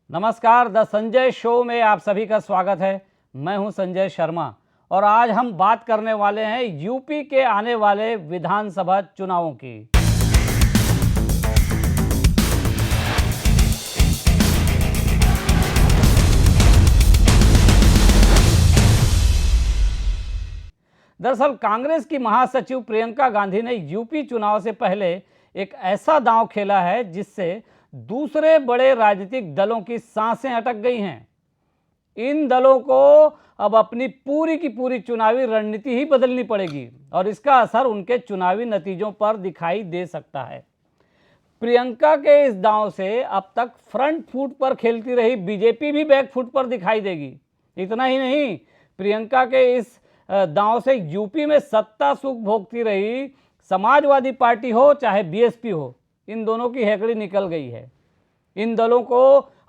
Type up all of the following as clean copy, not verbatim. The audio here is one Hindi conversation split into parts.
नमस्कार, द संजय शो में आप सभी का स्वागत है। मैं हूं संजय शर्मा और आज हम बात करने वाले हैं यूपी के आने वाले विधानसभा चुनावों की। दरअसल कांग्रेस की महासचिव प्रियंका गांधी ने यूपी चुनाव से पहले एक ऐसा दांव खेला है जिससे दूसरे बड़े राजनीतिक दलों की सांसें अटक गई हैं। इन दलों को अब अपनी पूरी की पूरी चुनावी रणनीति ही बदलनी पड़ेगी और इसका असर उनके चुनावी नतीजों पर दिखाई दे सकता है। प्रियंका के इस दांव से अब तक फ्रंट फुट पर खेलती रही बीजेपी भी बैक फुट पर दिखाई देगी। इतना ही नहीं, प्रियंका के इस दांव से यूपी में सत्ता सुख भोगती रही समाजवादी पार्टी हो चाहे बीएसपी हो, इन दोनों की हेकड़ी निकल गई है। इन दलों को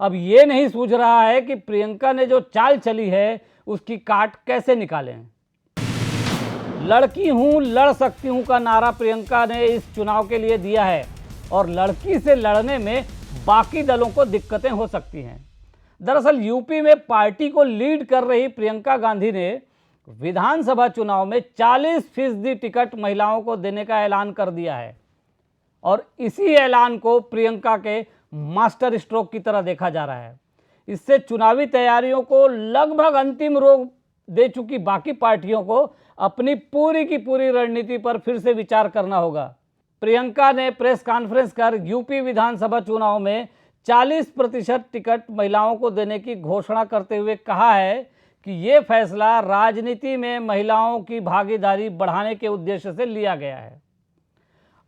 अब ये नहीं सूझ रहा है कि प्रियंका ने जो चाल चली है उसकी काट कैसे निकालें। लड़की हूं, लड़ सकती हूं का नारा प्रियंका ने इस चुनाव के लिए दिया है और लड़की से लड़ने में बाकी दलों को दिक्कतें हो सकती हैं। दरअसल यूपी में पार्टी को लीड कर रही प्रियंका गांधी ने विधानसभा चुनाव में 40% टिकट महिलाओं को देने का ऐलान कर दिया है और इसी ऐलान को प्रियंका के मास्टर स्ट्रोक की तरह देखा जा रहा है। इससे चुनावी तैयारियों को लगभग अंतिम रूप दे चुकी बाकी पार्टियों को अपनी पूरी की पूरी रणनीति पर फिर से विचार करना होगा। प्रियंका ने प्रेस कॉन्फ्रेंस कर यूपी विधानसभा चुनाव में 40% टिकट महिलाओं को देने की घोषणा करते हुए कहा है कि ये फैसला राजनीति में महिलाओं की भागीदारी बढ़ाने के उद्देश्य से लिया गया है।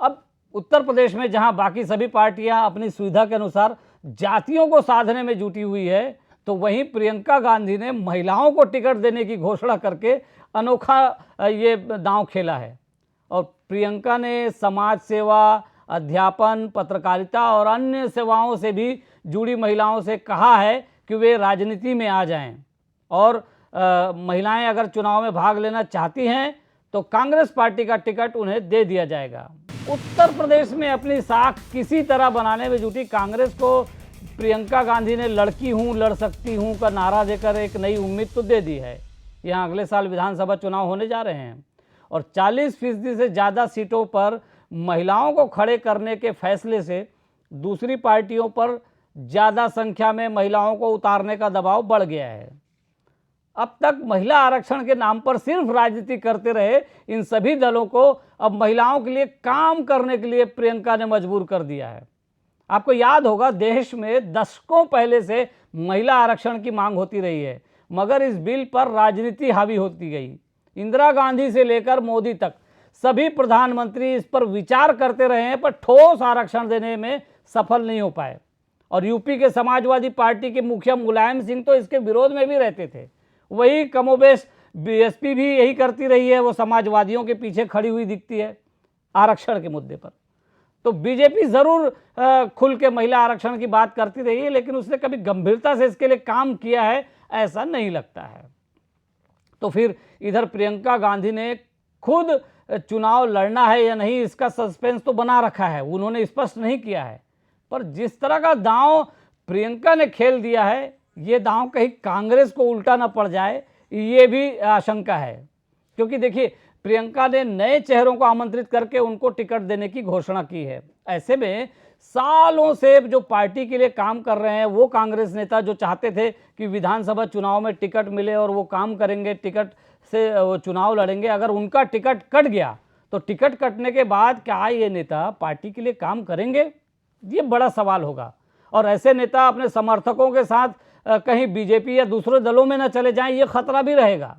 अब उत्तर प्रदेश में जहां बाकी सभी पार्टियां अपनी सुविधा के अनुसार जातियों को साधने में जुटी हुई है, तो वहीं प्रियंका गांधी ने महिलाओं को टिकट देने की घोषणा करके अनोखा ये दांव खेला है। और प्रियंका ने समाज सेवा, अध्यापन, पत्रकारिता और अन्य सेवाओं से भी जुड़ी महिलाओं से कहा है कि वे राजनीति में आ जाएं और महिलाएं अगर चुनाव में भाग लेना चाहती हैं तो कांग्रेस पार्टी का टिकट उन्हें दे दिया जाएगा। उत्तर प्रदेश में अपनी साख किसी तरह बनाने में जुटी कांग्रेस को प्रियंका गांधी ने लड़की हूं, लड़ सकती हूं का नारा देकर एक नई उम्मीद तो दे दी है। यहां अगले साल विधानसभा चुनाव होने जा रहे हैं और 40% से ज़्यादा सीटों पर महिलाओं को खड़े करने के फैसले से दूसरी पार्टियों पर ज़्यादा संख्या में महिलाओं को उतारने का दबाव बढ़ गया है। अब तक महिला आरक्षण के नाम पर सिर्फ राजनीति करते रहे इन सभी दलों को अब महिलाओं के लिए काम करने के लिए प्रियंका ने मजबूर कर दिया है। आपको याद होगा, देश में दशकों पहले से महिला आरक्षण की मांग होती रही है, मगर इस बिल पर राजनीति हावी होती गई। इंदिरा गांधी से लेकर मोदी तक सभी प्रधानमंत्री इस पर विचार करते रहे हैं, पर ठोस आरक्षण देने में सफल नहीं हो पाए। और यूपी के समाजवादी पार्टी के मुखिया मुलायम सिंह तो इसके विरोध में भी रहते थे। वही कमोबेश बीएसपी भी यही करती रही है, वो समाजवादियों के पीछे खड़ी हुई दिखती है आरक्षण के मुद्दे पर। तो बीजेपी ज़रूर खुल के महिला आरक्षण की बात करती रही है, लेकिन उसने कभी गंभीरता से इसके लिए काम किया है ऐसा नहीं लगता है। तो फिर इधर प्रियंका गांधी ने खुद चुनाव लड़ना है या नहीं इसका सस्पेंस तो बना रखा है, उन्होंने स्पष्ट नहीं किया है। पर जिस तरह का दांव प्रियंका ने खेल दिया है, ये दांव कहीं कांग्रेस को उल्टा ना पड़ जाए, ये भी आशंका है। क्योंकि देखिए, प्रियंका ने नए चेहरों को आमंत्रित करके उनको टिकट देने की घोषणा की है। ऐसे में सालों से जो पार्टी के लिए काम कर रहे हैं वो कांग्रेस नेता जो चाहते थे कि विधानसभा चुनाव में टिकट मिले और वो काम करेंगे, टिकट से वो चुनाव लड़ेंगे, अगर उनका टिकट कट गया तो टिकट कटने के बाद क्या ये नेता पार्टी के लिए काम करेंगे, ये बड़ा सवाल होगा। और ऐसे नेता अपने समर्थकों के साथ कहीं बीजेपी या दूसरे दलों में न चले जाएं, ये खतरा भी रहेगा।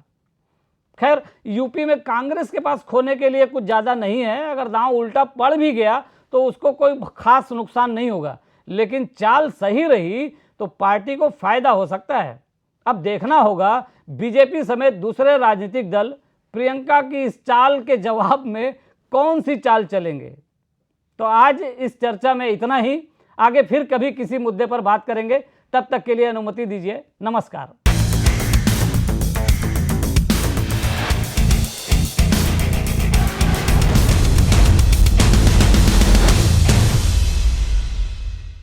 खैर, यूपी में कांग्रेस के पास खोने के लिए कुछ ज़्यादा नहीं है। अगर दांव उल्टा पड़ भी गया तो उसको कोई खास नुकसान नहीं होगा, लेकिन चाल सही रही तो पार्टी को फायदा हो सकता है। अब देखना होगा बीजेपी समेत दूसरे राजनीतिक दल प्रियंका की इस चाल के जवाब में कौन सी चाल चलेंगे। तो आज इस चर्चा में इतना ही, आगे फिर कभी किसी मुद्दे पर बात करेंगे। तब तक के लिए अनुमति दीजिए। नमस्कार।